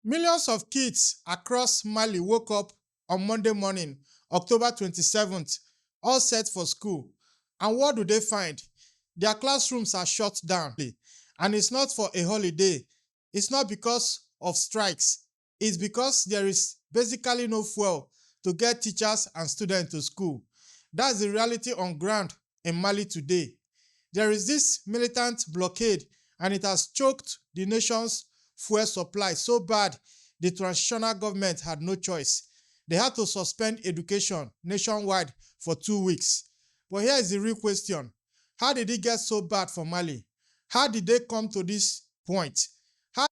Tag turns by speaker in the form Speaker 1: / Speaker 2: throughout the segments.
Speaker 1: Millions of kids across Mali woke up on Monday morning, October 27th, all set for school. And what do they find? Their classrooms are shut down. And it's not for a holiday. It's not because of strikes. It's because there is basically no fuel to get teachers and students to school. That's the reality on ground in Mali today. There is this militant blockade, and it has choked the nation's fuel supply so bad the transitional government had no choice. They had to suspend education nationwide for 2 weeks. But here is the real question. How did it get so bad for Mali? How did they come to this point?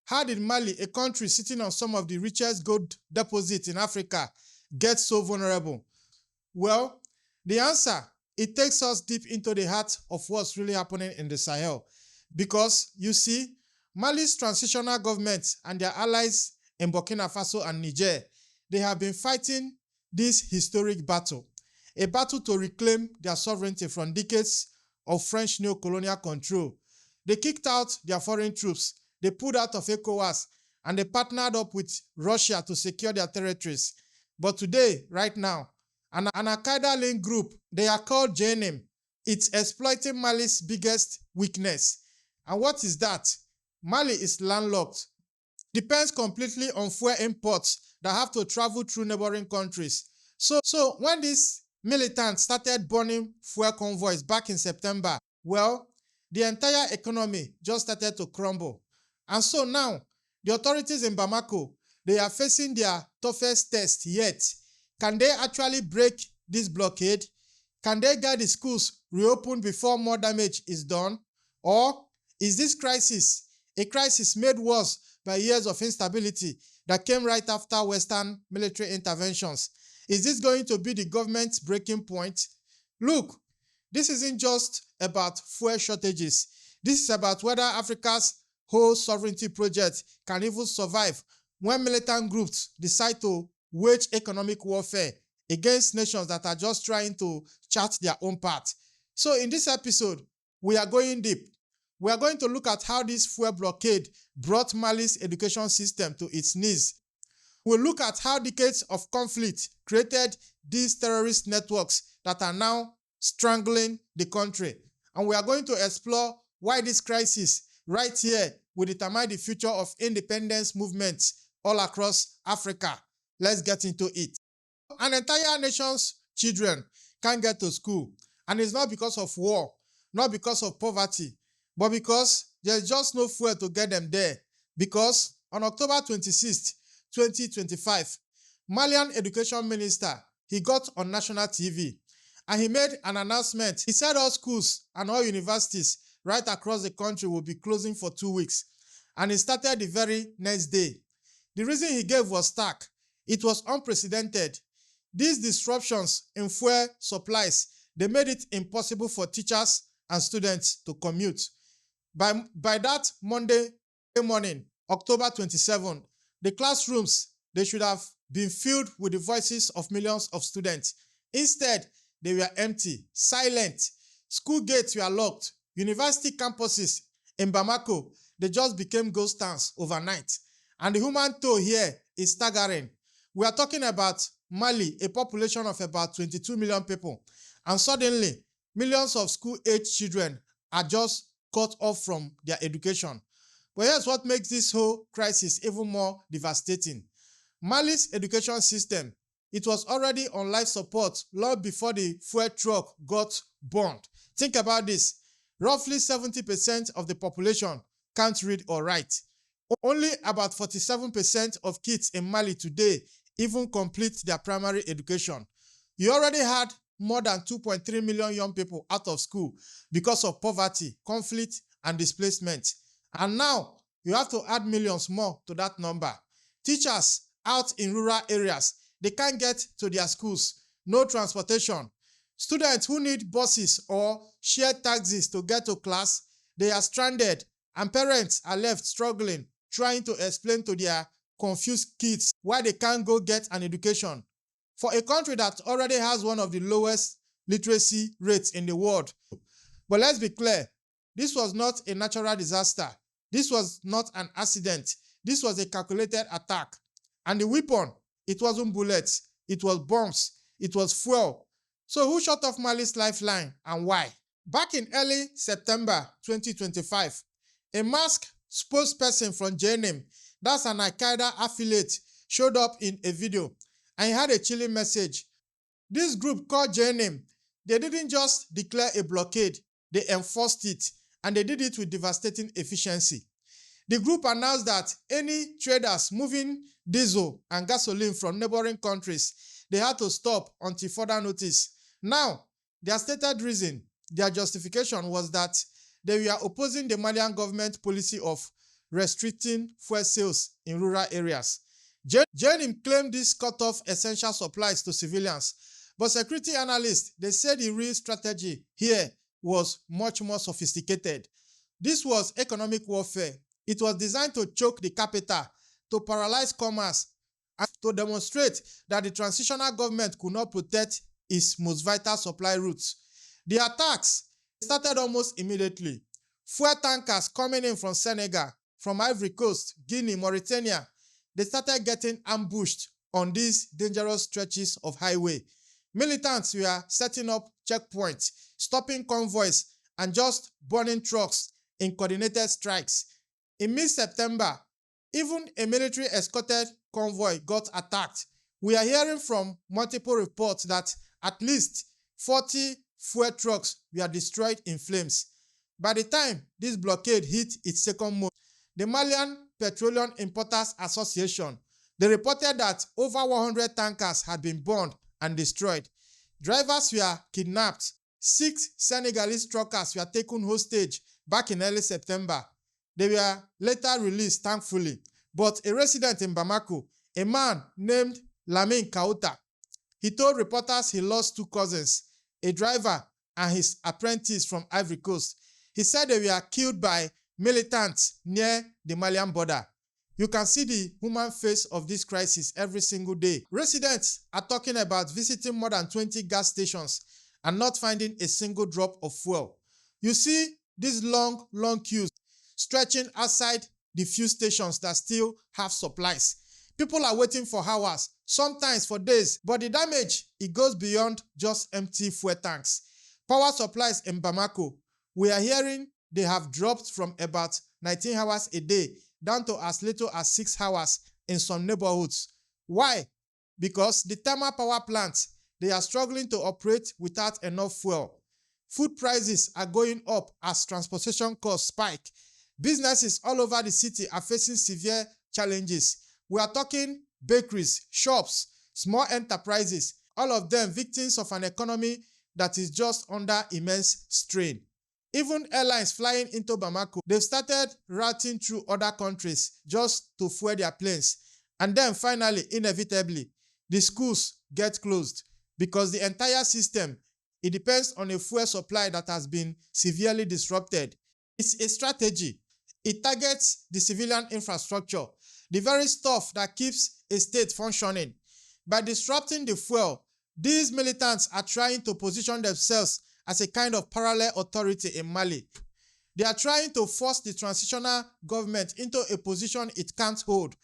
Speaker 1: How did Mali, a country sitting on some of the richest gold deposits in Africa, get so vulnerable? Well, the answer, it takes us deep into the heart of what's really happening in the Sahel. Because, you see, Mali's transitional government and their allies in Burkina Faso and Niger, they have been fighting this historic battle, a battle to reclaim their sovereignty from decades of French neo-colonial control. They kicked out their foreign troops, they pulled out of ECOWAS, and they partnered up with Russia to secure their territories. But today, right now, an Al-Qaeda-linked group, they are called JNIM. It's exploiting Mali's biggest weakness. And what is that? Mali is landlocked. Depends completely on fuel imports that have to travel through neighboring countries. So when these militants started burning fuel convoys back in September, well, the entire economy just started to crumble. And so now, the authorities in Bamako, they are facing their toughest test yet. Can they actually break this blockade? Can they get the schools reopened before more damage is done? Or is this crisis a crisis made worse by years of instability that came right after Western military interventions? Is this going to be the government's breaking point? Look, this isn't just about fuel shortages. This is about whether Africa's whole sovereignty project can even survive when militant groups decide to wage economic warfare against nations that are just trying to chart their own path. So in this episode, we are going deep. We are going to look at how this fuel blockade brought Mali's education system to its knees. We'll look at how decades of conflict created these terrorist networks that are now strangling the country. And we are going to explore why this crisis right here will determine the future of independence movements all across Africa. Let's get into it. An entire nation's children can't get to school, and it's not because of war, not because of poverty, but because there's just no fuel to get them there. Because on October 26, 2025, Malian education minister, he got on national TV and he made an announcement. He said all schools and all universities right across the country will be closing for 2 weeks. And it started the very next day. The reason he gave was stark. It was unprecedented. These disruptions in fuel supplies, they made it impossible for teachers and students to commute. By that Monday morning, October 27, the classrooms, they should have been filled with the voices of millions of students. Instead, they were empty, silent. School gates were locked. University campuses in Bamako, they just became ghost towns overnight. And the human toll here is staggering. We are talking about Mali, a population of about 22 million people. And suddenly, millions of school-aged children are just cut off from their education. But here's what makes this whole crisis even more devastating. Mali's education system, it was already on life support long before the fuel truck got burned. Think about this. Roughly 70% of the population can't read or write. Only about 47% of kids in Mali today even complete their primary education. You already had more than 2.3 million young people out of school because of poverty, conflict, and displacement. And now, you have to add millions more to that number. Teachers out in rural areas, they can't get to their schools. No transportation. Students who need buses or shared taxis to get to class, they are stranded, and parents are left struggling, trying to explain to their confused kids why they can't go get an education. For a country that already has one of the lowest literacy rates in the world. But let's be clear, this was not a natural disaster. This was not an accident. This was a calculated attack. And the weapon, it wasn't bullets, it was bombs, it was fuel. So who shut off Mali's lifeline and why? Back in early September 2025, a masked spokesperson from JNIM, that's an Al-Qaeda affiliate, showed up in a video and he had a chilling message. This group called JNIM, they didn't just declare a blockade, they enforced it, and they did it with devastating efficiency. The group announced that any traders moving diesel and gasoline from neighboring countries, they had to stop until further notice. Now, their stated reason, their justification was that they were opposing the Malian government policy of restricting fuel sales in rural areas. JNIM claimed this cut off essential supplies to civilians, but security analysts, they said the real strategy here was much more sophisticated. This was economic warfare. It was designed to choke the capital, to paralyze commerce, and to demonstrate that the transitional government could not protect its most vital supply routes. The attacks started almost immediately. Fuel tankers coming in from Senegal, from Ivory Coast, Guinea, Mauritania, they started getting ambushed on these dangerous stretches of highway. Militants were setting up checkpoints, stopping convoys, and just burning trucks in coordinated strikes. In mid-September, even a military escorted convoy got attacked. We are hearing from multiple reports that at least 40 fuel trucks were destroyed in flames. By the time this blockade hit its second month, the Malian Petroleum Importers Association, they reported that over 100 tankers had been burned and destroyed. Drivers were kidnapped. 6 Senegalese truckers were taken hostage back in early September. They were later released, thankfully. But a resident in Bamako, a man named Lamin Kauta, he told reporters he lost 2 cousins, a driver and his apprentice from Ivory Coast. He said they were killed by militants near the Malian border. You can see the human face of this crisis every single day. Residents are talking about visiting more than 20 gas stations and not finding a single drop of fuel. You see these long queues stretching outside the few stations that still have supplies. People are waiting for hours, sometimes for days, but the damage, it goes beyond just empty fuel tanks. Power supplies in Bamako, we are hearing they have dropped from about 19 hours a day down to as little as 6 hours in some neighborhoods. Why? Because the thermal power plants, they are struggling to operate without enough fuel. Food prices are going up as transportation costs spike. Businesses all over the city are facing severe challenges. We are talking bakeries, shops, small enterprises, all of them victims of an economy that is just under immense strain. Even airlines flying into Bamako, they've started routing through other countries just to fuel their planes. And then finally, inevitably, the schools get closed because the entire system, it depends on a fuel supply that has been severely disrupted. It's a strategy. It targets the civilian infrastructure, the very stuff that keeps a state functioning. By disrupting the fuel, these militants are trying to position themselves as a kind of parallel authority in Mali. They are trying to force the transitional government into a position it can't hold.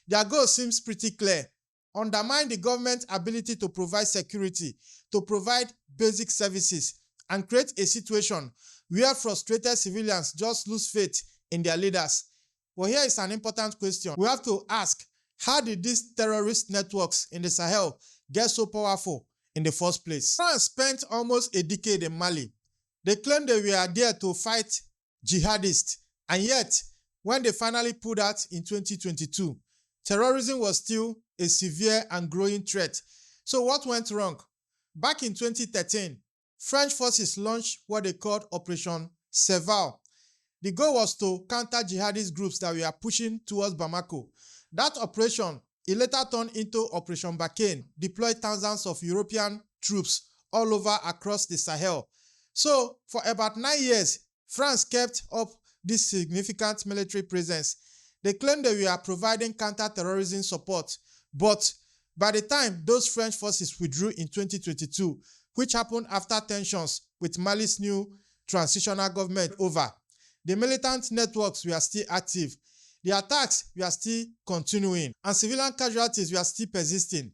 Speaker 1: Their goal seems pretty clear: undermine the government's ability to provide security, to provide basic services, and create a situation where frustrated civilians just lose faith in their leaders. But here is an important question we have to ask: how did these terrorist networks in the Sahel get so powerful in the first place? France spent almost a decade in Mali. They claimed they were there to fight jihadists, and yet, when they finally pulled out in 2022, terrorism was still a severe and growing threat. So what went wrong? Back in 2013, French forces launched what they called Operation Sahel. The goal was to counter jihadist groups that were pushing towards Bamako. That operation, it later turned into Operation Blockade, deployed thousands of European troops all over across the Sahel. So, for about 9 years, France kept up this significant military presence. They claimed they were providing counter-terrorism support, but by the time those French forces withdrew in 2022, which happened after tensions with Mali's new transitional government over, the militant networks were still active. The attacks were still continuing, and civilian casualties were still persisting.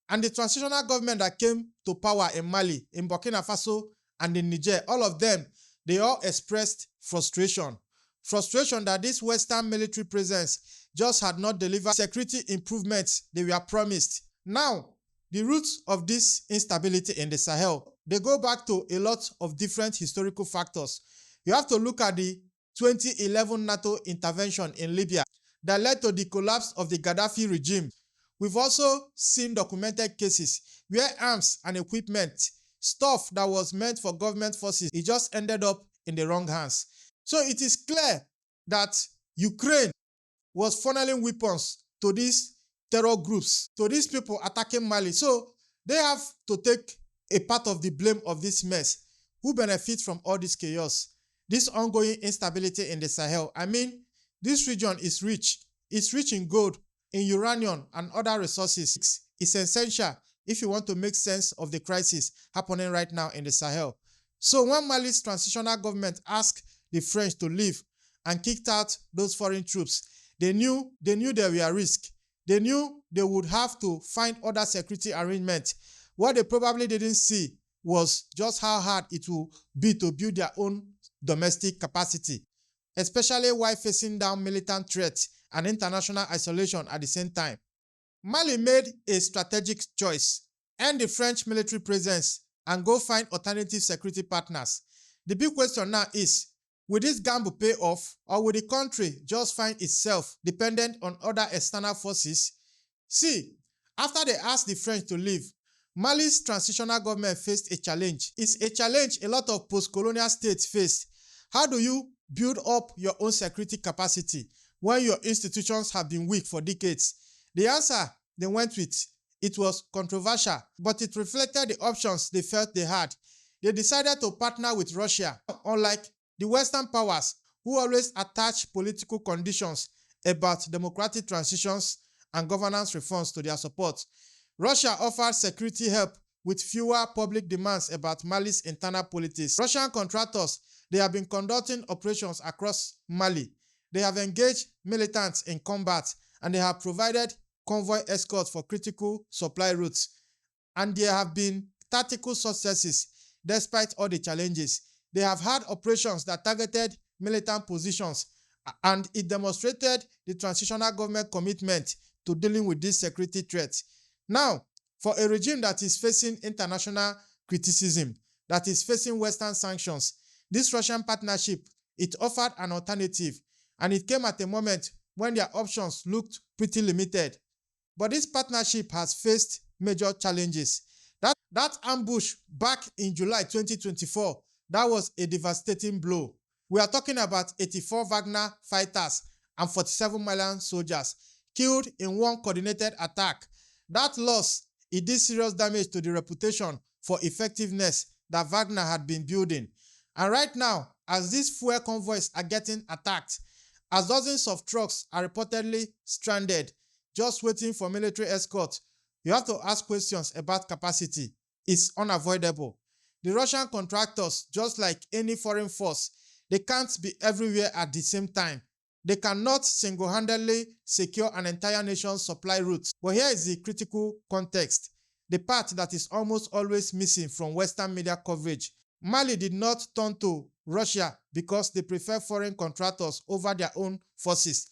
Speaker 1: And the transitional government that came to power in Mali, in Burkina Faso, and in Niger, all of them, they all expressed frustration. Frustration that this Western military presence just had not delivered security improvements they were promised. Now, the roots of this instability in the Sahel, they go back to a lot of different historical factors. You have to look at the 2011 NATO intervention in Libya that led to the collapse of the Gaddafi regime. We've also seen documented cases where arms and equipment, stuff that was meant for government forces, it just ended up in the wrong hands. So it is clear that Ukraine was funneling weapons to these terror groups, to these people attacking Mali. So they have to take a part of the blame of this mess. Who benefits from all this chaos? This ongoing instability in the Sahel. I mean, this region is rich. It's rich in gold, in uranium, and other resources. It's essential if you want to make sense of the crisis happening right now in the Sahel. So when Mali's transitional government asked the French to leave and kicked out those foreign troops, they knew there were a risk. They knew they would have to find other security arrangements. What they probably didn't see was just how hard it will be to build their own domestic capacity, especially while facing down militant threats and international isolation at the same time. Mali made a strategic choice: end the French military presence and go find alternative security partners. The big question now is, will this gamble pay off, or will the country just find itself dependent on other external forces? See, after they asked the French to leave, Mali's transitional government faced a challenge. It's a challenge a lot of post-colonial states faced. How do you build up your own security capacity when your institutions have been weak for decades? The answer they went with, it was controversial, but it reflected the options they felt they had. They decided to partner with Russia, unlike the Western powers who always attach political conditions about democratic transitions and governance reforms to their support. Russia offered security help with fewer public demands about Mali's internal politics. Russian contractors, they have been conducting operations across Mali. They have engaged militants in combat, and they have provided convoy escorts for critical supply routes. And there have been tactical successes despite all the challenges. They have had operations that targeted militant positions, and it demonstrated the transitional government commitment to dealing with these security threats. Now, for a regime that is facing international criticism, that is facing Western sanctions, this Russian partnership, it offered an alternative, and it came at a moment when their options looked pretty limited. But this partnership has faced major challenges. That ambush back in July 2024, that was a devastating blow. We are talking about 84 Wagner fighters and 47 Malian soldiers killed in one coordinated attack. That loss, it did serious damage to the reputation for effectiveness that Wagner had been building. And right now, as these fuel convoys are getting attacked, as dozens of trucks are reportedly stranded, just waiting for military escort, you have to ask questions about capacity. It's unavoidable. The Russian contractors, just like any foreign force, they can't be everywhere at the same time. They cannot single-handedly secure an entire nation's supply routes. But here is the critical context, the part that is almost always missing from Western media coverage. Mali did not turn to Russia because they prefer foreign contractors over their own forces.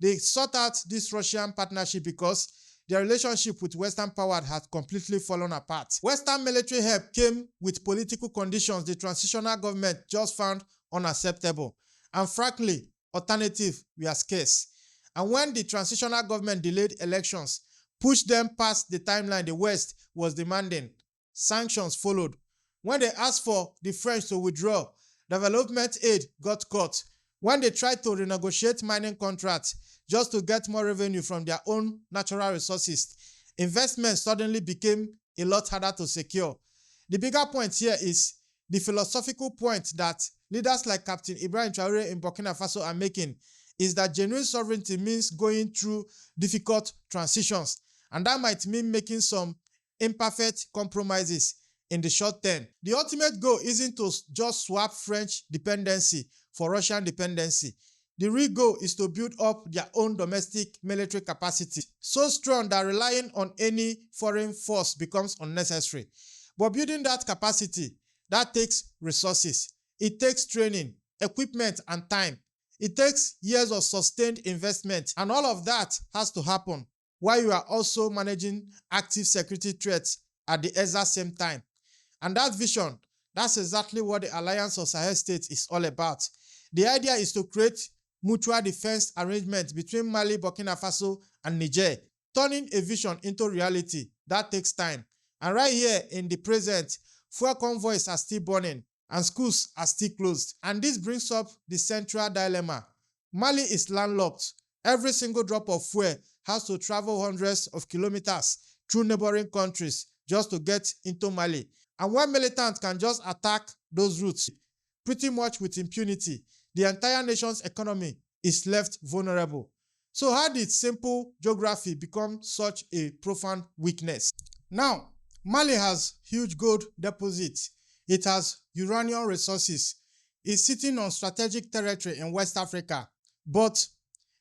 Speaker 1: They sought out this Russian partnership because their relationship with Western power had completely fallen apart. Western military help came with political conditions the transitional government just found unacceptable. And frankly, alternatives were scarce. And when the transitional government delayed elections, pushed them past the timeline the West was demanding, sanctions followed. When they asked for the French to withdraw, development aid got cut. When they tried to renegotiate mining contracts just to get more revenue from their own natural resources, investment suddenly became a lot harder to secure. The bigger point here is the philosophical point that leaders like Captain Ibrahim Traore in Burkina Faso are making, is that genuine sovereignty means going through difficult transitions, and that might mean making some imperfect compromises in the short term. The ultimate goal isn't to just swap French dependency for Russian dependency. The real goal is to build up their own domestic military capacity, so strong that relying on any foreign force becomes unnecessary. But building that capacity, that takes resources. It takes training, equipment, and time. It takes years of sustained investment, and all of that has to happen while you are also managing active security threats at the exact same time. And that vision, that's exactly what the Alliance of Sahel States is all about. The idea is to create mutual defense arrangements between Mali, Burkina Faso, and Niger, turning a vision into reality. That takes time. And right here in the present, fuel convoys are still burning and schools are still closed. And this brings up the central dilemma. Mali is landlocked. Every single drop of fuel has to travel hundreds of kilometers through neighboring countries just to get into Mali. And when militants can just attack those routes pretty much with impunity, the entire nation's economy is left vulnerable. So how did simple geography become such a profound weakness? Now, Mali has huge gold deposits. It has uranium resources. It's sitting on strategic territory in West Africa, but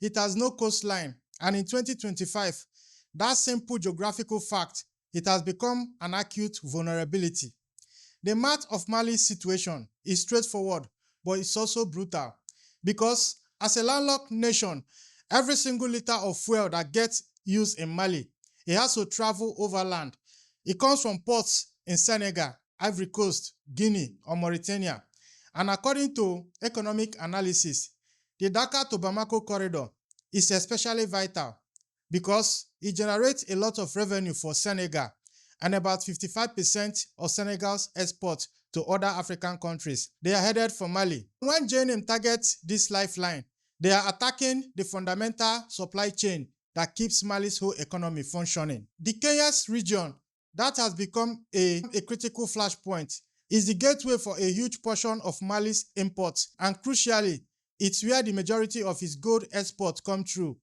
Speaker 1: it has no coastline. And in 2025, that simple geographical fact, it has become an acute vulnerability. The math of Mali's situation is straightforward, but it's also brutal. Because as a landlocked nation, every single liter of fuel that gets used in Mali, it has to travel overland. It comes from ports in Senegal, Ivory Coast, Guinea, or Mauritania. And according to economic analysis, the Dakar to Bamako corridor is especially vital because it generates a lot of revenue for Senegal, and about 55% of Senegal's exports to other African countries, they are headed for Mali. When JNIM targets this lifeline, they are attacking the fundamental supply chain that keeps Mali's whole economy functioning. The Kenya's region, that has become a critical flashpoint, is the gateway for a huge portion of Mali's imports, and crucially, it's where the majority of its gold exports come through.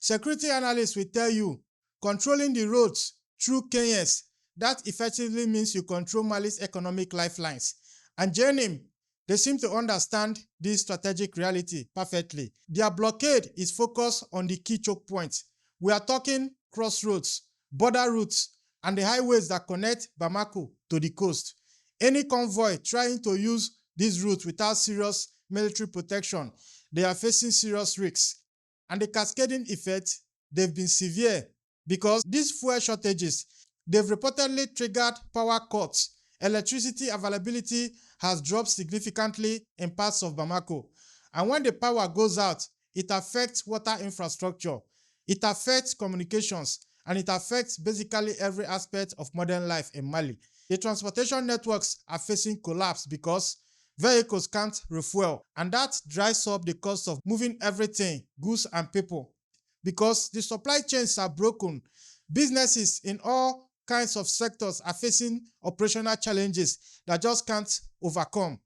Speaker 1: Security analysts will tell you, controlling the roads through Kenyans, that effectively means you control Mali's economic lifelines. And JNIM, they seem to understand this strategic reality perfectly. Their blockade is focused on the key choke points. We are talking crossroads, border routes, and the highways that connect Bamako to the coast. Any convoy trying to use these routes without serious military protection, they are facing serious risks. And the cascading effects, they've been severe because these fuel shortages, they've reportedly triggered power cuts. Electricity availability has dropped significantly in parts of Bamako. And when the power goes out, it affects water infrastructure, it affects communications, and it affects basically every aspect of modern life in Mali. The transportation networks are facing collapse because vehicles can't refuel, and that drives up the cost of moving everything, goods and people. Because the supply chains are broken, businesses in all kinds of sectors are facing operational challenges that just can't overcome.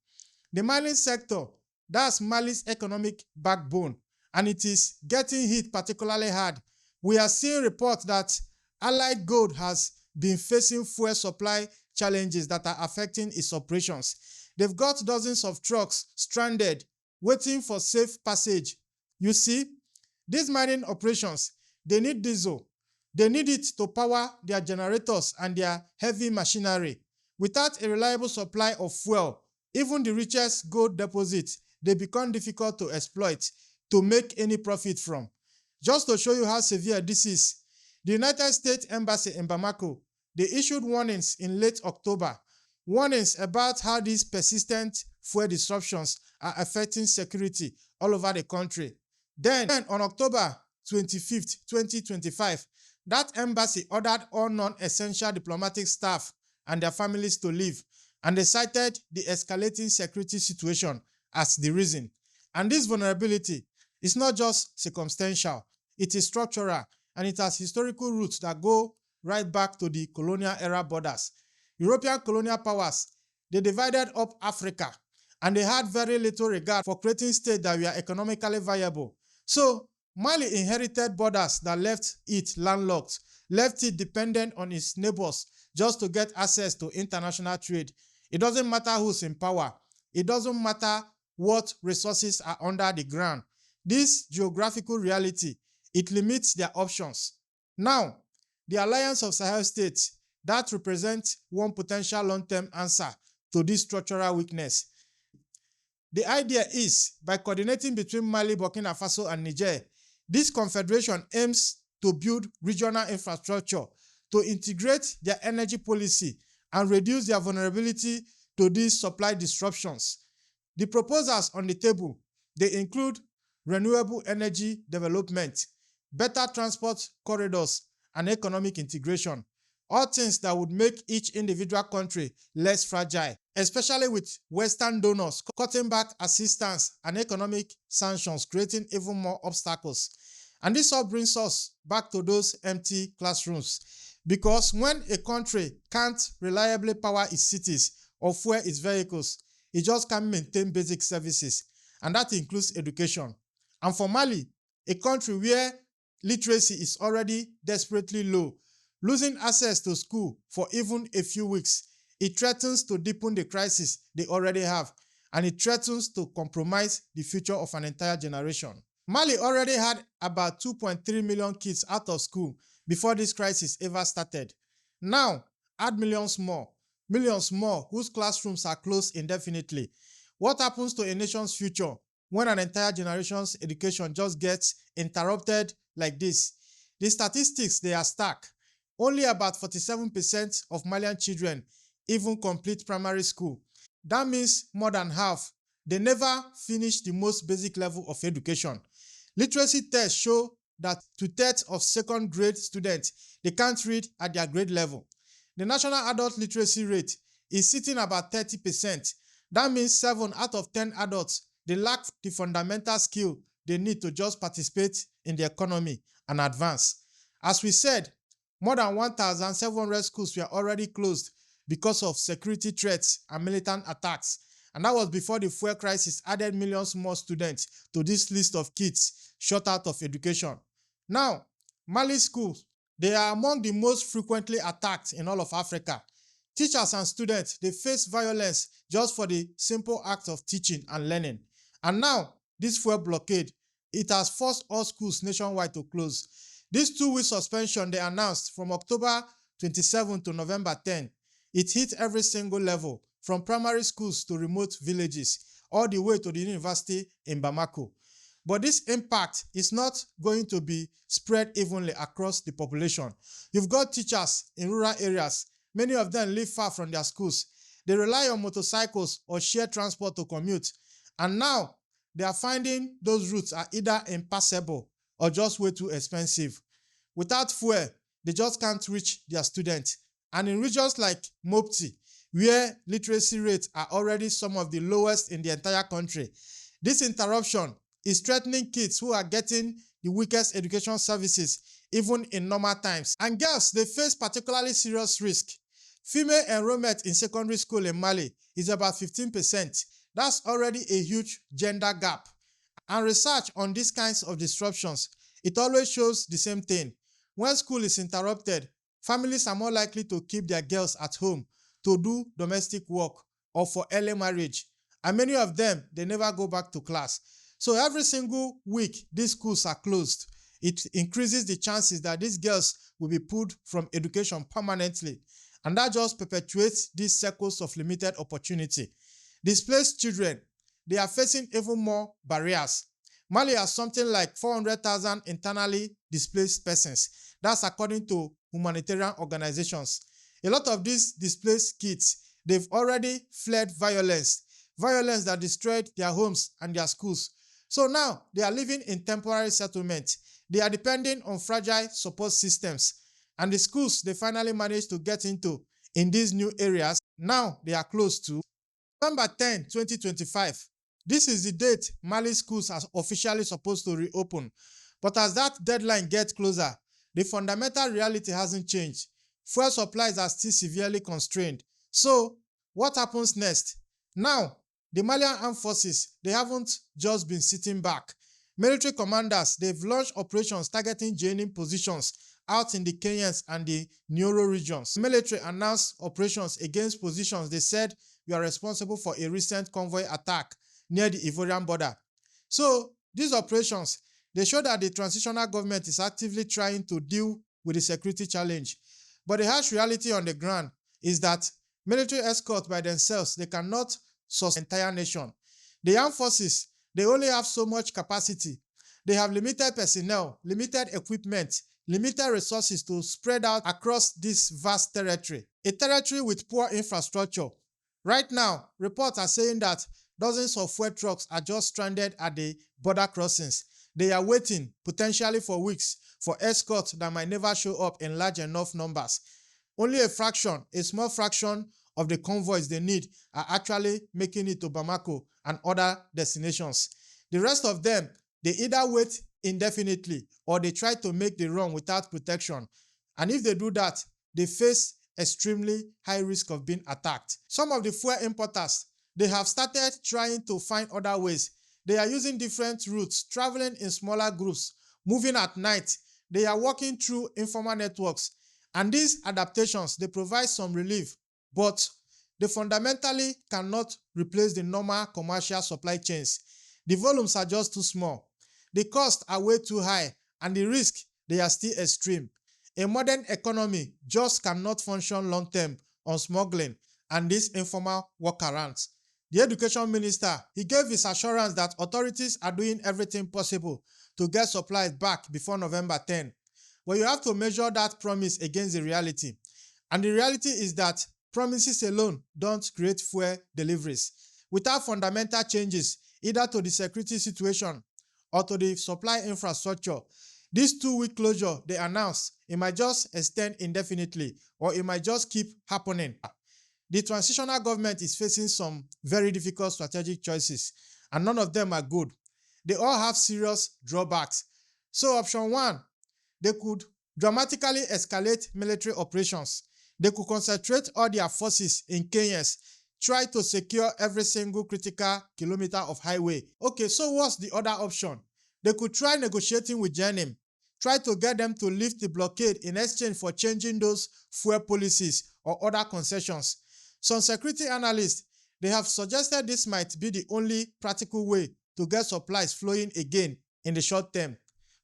Speaker 1: The mining sector, that's Mali's economic backbone, and it is getting hit particularly hard. We are seeing reports that Allied Gold has been facing fuel supply challenges that are affecting its operations. They've got dozens of trucks stranded, waiting for safe passage. You see, these mining operations, they need diesel. They need it to power their generators and their heavy machinery. Without a reliable supply of fuel, even the richest gold deposits, they become difficult to exploit, to make any profit from. Just to show you how severe this is, the United States Embassy in Bamako, they issued warnings in late October, warnings about how these persistent fuel disruptions are affecting security all over the country. Then on October 25th, 2025, that embassy ordered all non-essential diplomatic staff and their families to leave, and they cited the escalating security situation as the reason. And this vulnerability is not just circumstantial, it is structural, and it has historical roots that go right back to the colonial era borders. European colonial powers, they divided up Africa, and they had very little regard for creating states that were economically viable. So Mali inherited borders that left it landlocked, left it dependent on its neighbors just to get access to international trade. It doesn't matter who's in power. It doesn't matter what resources are under the ground. This geographical reality, it limits their options. Now, the Alliance of Sahel States, that represents one potential long-term answer to this structural weakness. The idea is, by coordinating between Mali, Burkina Faso, and Niger, this confederation aims to build regional infrastructure to integrate their energy policy and reduce their vulnerability to these supply disruptions. The proposals on the table, they include renewable energy development, better transport corridors, and economic integration. All things that would make each individual country less fragile, especially with Western donors cutting back assistance and economic sanctions, creating even more obstacles. And this all brings us back to those empty classrooms. Because when a country can't reliably power its cities or fuel its vehicles, it just can't maintain basic services, and that includes education. And for Mali, a country where literacy is already desperately low, losing access to school for even a few weeks, it threatens to deepen the crisis they already have, and it threatens to compromise the future of an entire generation. Mali already had about 2.3 million kids out of school before this crisis ever started. Now, add millions more whose classrooms are closed indefinitely. What happens to a nation's future when an entire generation's education just gets interrupted like this? The statistics, they are stark. Only about 47% of Malian children even complete primary school. That means more than half, they never finish the most basic level of education. Literacy tests show that 2/3 of second grade students, they can't read at their grade level. The national adult literacy rate is sitting about 30%. That means 7 out of 10 adults, they lack the fundamental skill they need to just participate in the economy and advance. As we said, more than 1,700 schools were already closed because of security threats and militant attacks. And that was before the fuel crisis added millions more students to this list of kids shut out of education. Now, Mali schools, they are among the most frequently attacked in all of Africa. Teachers and students, they face violence just for the simple act of teaching and learning. And now, this fuel blockade, it has forced all schools nationwide to close. This 2-week suspension they announced from October 27 to November 10, it hit every single level, from primary schools to remote villages, all the way to the university in Bamako. But this impact is not going to be spread evenly across the population. You've got teachers in rural areas. Many of them live far from their schools. They rely on motorcycles or shared transport to commute. And now, they are finding those routes are either impassable or just way too expensive. Without fuel, they just can't reach their students. And in regions like Mopti, where literacy rates are already some of the lowest in the entire country, this interruption is threatening kids who are getting the weakest education services even in normal times. And girls, they face particularly serious risk. Female enrollment in secondary school in Mali is about 15%. That's already a huge gender gap. And research on these kinds of disruptions, it always shows the same thing. When school is interrupted, families are more likely to keep their girls at home to do domestic work or for early marriage. And many of them, they never go back to class. So every single week, these schools are closed. It increases the chances that these girls will be pulled from education permanently. And that just perpetuates these circles of limited opportunity. Displaced children, they are facing even more barriers. Mali has something like 400,000 internally displaced persons. That's according to humanitarian organizations. A lot of these displaced kids, they've already fled violence that destroyed their homes and their schools. So now they are living in temporary settlement. They are depending on fragile support systems. And the schools they finally managed to get into in these new areas, now they are closed to. November 10, 2025. This is the date Mali schools are officially supposed to reopen. But as that deadline gets closer, the fundamental reality hasn't changed. Fuel supplies are still severely constrained. So, what happens next? Now, the Malian armed forces, they haven't just been sitting back. Military commanders, they've launched operations targeting JNIM positions out in the Kenyans and the Nyoro regions. The military announced operations against positions they said were responsible for a recent convoy attack near the Ivorian border. So, These operations, they show that the transitional government is actively trying to deal with the security challenge. But the harsh reality on the ground is that military escorts by themselves, they cannot sustain the entire nation. The armed forces, they only have so much capacity. They have limited personnel, limited equipment, limited resources to spread out across this vast territory, a territory with poor infrastructure. Right now, reports are saying that dozens of fuel trucks are just stranded at the border crossings. They are waiting, potentially for weeks, for escorts that might never show up in large enough numbers. Only a small fraction of the convoys they need are actually making it to Bamako and other destinations. The rest of them, they either wait indefinitely or they try to make the run without protection. And if they do that, they face extremely high risk of being attacked. Some of the fuel importers, they have started trying to find other ways. They are using different routes, traveling in smaller groups, moving at night. They are working through informal networks. And these adaptations, they provide some relief, but they fundamentally cannot replace the normal commercial supply chains. The volumes are just too small. The costs are way too high, and the risk, they are still extreme. A modern economy just cannot function long-term on smuggling and these informal workarounds. The education minister, he gave his assurance that authorities are doing everything possible to get supplies back before November 10. But you have to measure that promise against the reality. And the reality is that promises alone don't create fuel deliveries. Without fundamental changes, either to the security situation or to the supply infrastructure, this 2-week closure they announced, it might just extend indefinitely or it might just keep happening. The transitional government is facing some very difficult strategic choices, and none of them are good. They all have serious drawbacks. So option 1, they could dramatically escalate military operations. They could concentrate all their forces in Kenyans, try to secure every single critical kilometer of highway. Okay, so what's the other option? They could try negotiating with JNIM, try to get them to lift the blockade in exchange for changing those fuel policies or other concessions. Some security analysts, they have suggested this might be the only practical way to get supplies flowing again in the short term.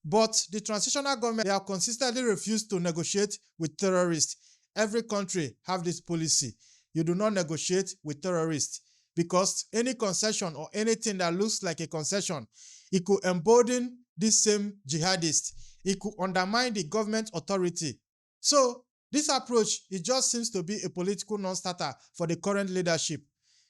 Speaker 1: But the transitional government, they have consistently refused to negotiate with terrorists. Every country have this policy. You do not negotiate with terrorists because any concession or anything that looks like a concession, it could embolden this same jihadist. It could undermine the government authority. So this approach, it just seems to be a political non-starter for the current leadership.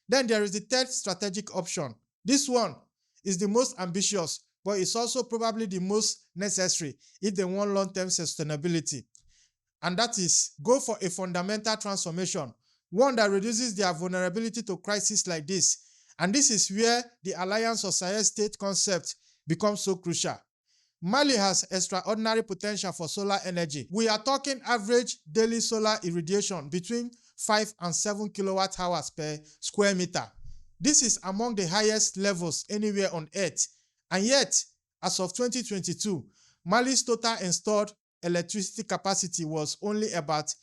Speaker 1: Then there is the third strategic option. This one is the most ambitious, but it's also probably the most necessary if they want long-term sustainability. And that is go for a fundamental transformation, one that reduces their vulnerability to crises like this. And this is where the Alliance of Sahel State concept becomes so crucial. Mali has extraordinary potential for solar energy. We are talking average daily solar irradiation between 5 and 7 kilowatt hours per square meter. This is among the highest levels anywhere on Earth. And yet, as of 2022, Mali's total installed electricity capacity was only about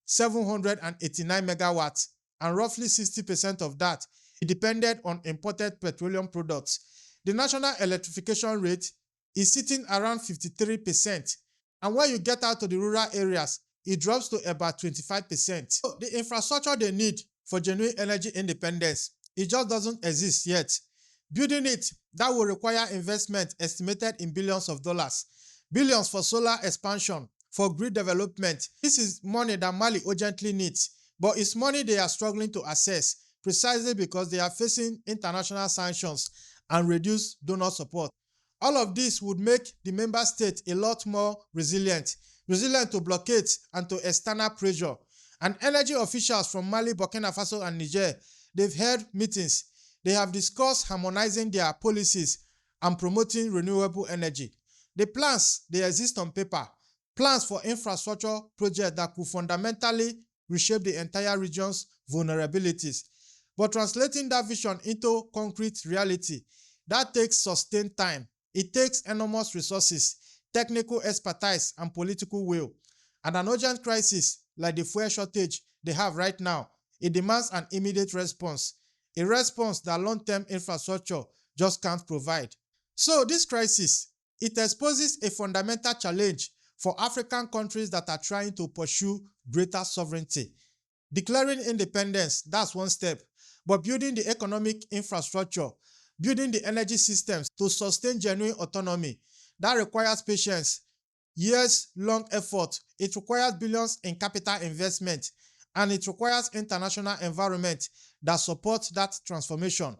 Speaker 1: 789 megawatts, and roughly 60% of that depended on imported petroleum products. The national electrification rate is sitting around 53%, and when you get out to the rural areas, it drops to about 25%. So the infrastructure they need for genuine energy independence, it just doesn't exist yet. Building it, that will require investment estimated in billions of dollars. Billions for solar expansion, for grid development. This is money that Mali urgently needs, but it's money they are struggling to access precisely because they are facing international sanctions and reduced donor support. All of this would make the member state a lot more resilient to blockades and to external pressure. And energy officials from Mali, Burkina Faso, and Niger, they've held meetings. They have discussed harmonizing their policies and promoting renewable energy. The plans, they exist on paper, plans for infrastructure projects that could fundamentally reshape the entire region's vulnerabilities. But translating that vision into concrete reality, that takes sustained time. It takes enormous resources, technical expertise, and political will. And an urgent crisis like the fuel shortage they have right now, it demands an immediate response, a response that long-term infrastructure just can't provide. So this crisis, it exposes a fundamental challenge for African countries that are trying to pursue greater sovereignty. Declaring independence, that's one step, but building the economic infrastructure, building the energy systems to sustain genuine autonomy, that requires patience, years-long effort. It requires billions in capital investment, and it requires international environment that supports that transformation,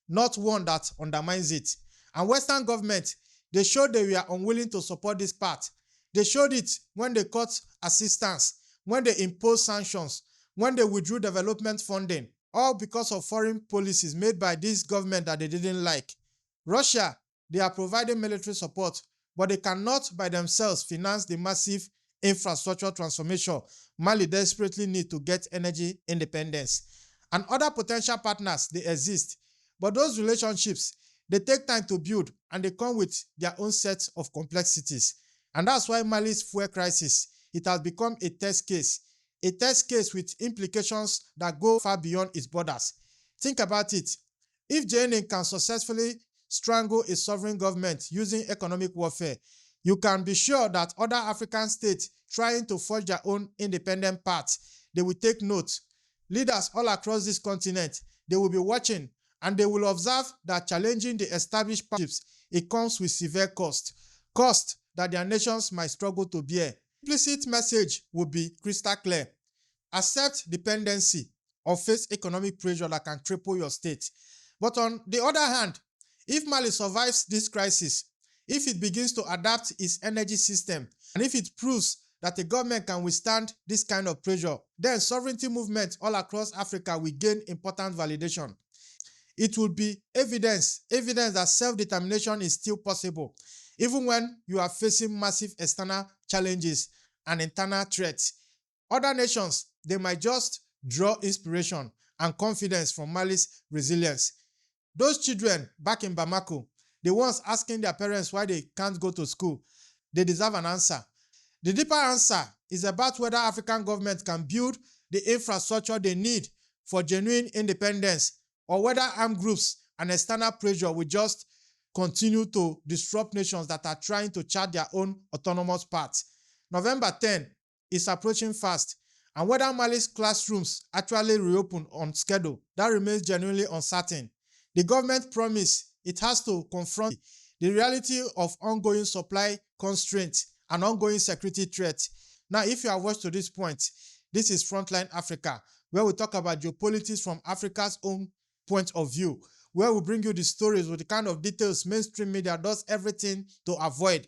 Speaker 1: not one that undermines it. And Western government, they showed they were unwilling to support this path. They showed it when they cut assistance, when they imposed sanctions, when they withdrew development funding, all because of foreign policies made by this government that they didn't like. Russia, they are providing military support, but they cannot by themselves finance the massive infrastructure transformation Mali desperately need to get energy independence. And other potential partners, they exist, but those relationships, they take time to build and they come with their own set of complexities. And that's why Mali's fuel crisis, it has become a test case with implications that go far beyond its borders. Think about it. If JNIM can successfully strangle a sovereign government using economic warfare, you can be sure that other African states trying to forge their own independent path, they will take note. Leaders all across this continent, they will be watching and they will observe that challenging the established partnerships, it comes with severe cost that their nations might struggle to bear. The implicit message would be crystal clear. Accept dependency or face economic pressure that can cripple your state. But on the other hand, if Mali survives this crisis, if it begins to adapt its energy system, and if it proves that the government can withstand this kind of pressure, then sovereignty movements all across Africa will gain important validation. It will be evidence that self-determination is still possible, even when you are facing massive external challenges and internal threats. Other nations, they might just draw inspiration and confidence from Mali's resilience. Those children back in Bamako, the ones asking their parents why they can't go to school, they deserve an answer. The deeper answer is about whether African governments can build the infrastructure they need for genuine independence, or whether armed groups and external pressure will just continue to disrupt nations that are trying to chart their own autonomous path. November 10 is approaching fast, and whether Mali's classrooms actually reopen on schedule, that remains genuinely uncertain. The government promise it has to confront the reality of ongoing supply constraints and ongoing security threats. Now, if you have watched to this point, this is Frontline Africa, where we talk about geopolitics from Africa's own point of view, where we bring you the stories with the kind of details mainstream media does everything to avoid.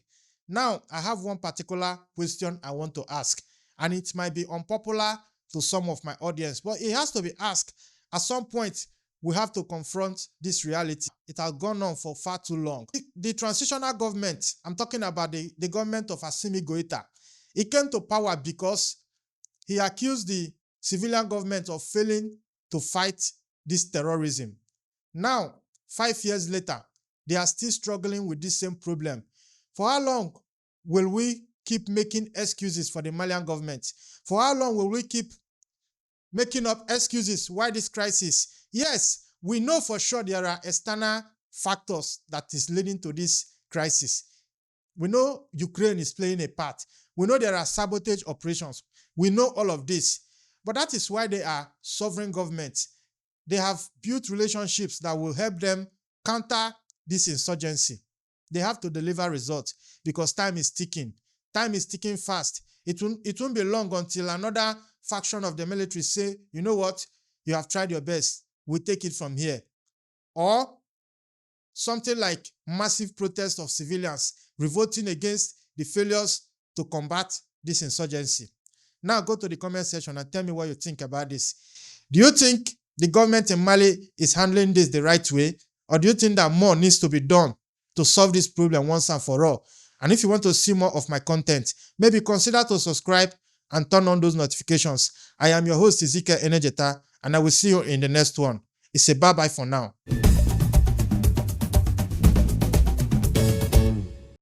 Speaker 1: Now, I have one particular question I want to ask, and it might be unpopular to some of my audience, but it has to be asked. At some point, we have to confront this reality. It has gone on for far too long. The transitional government, I'm talking about the government of Assimi Goïta, it came to power because he accused the civilian government of failing to fight this terrorism. Now, 5 years later, they are still struggling with this same problem. For how long will we keep making excuses for the Malian government? For how long will we keep making up excuses why this crisis? Yes, we know for sure there are external factors that is leading to this crisis. We know Ukraine is playing a part. We know there are sabotage operations. We know all of this. But that is why they are sovereign governments. They have built relationships that will help them counter this insurgency. They have to deliver results because time is ticking. Time is ticking fast. It won't be long until another faction of the military say, you know what, you have tried your best. We'll take it from here. Or something like massive protest of civilians revolting against the failures to combat this insurgency. Now go to the comment section and tell me what you think about this. Do you think the government in Mali is handling this the right way? Or do you think that more needs to be done to solve this problem once and for all? And if you want to see more of my content, maybe consider to subscribe and turn on those notifications. I am your host, Ezekiel Enejeta, and I will see you in the next one. It's a bye-bye for now.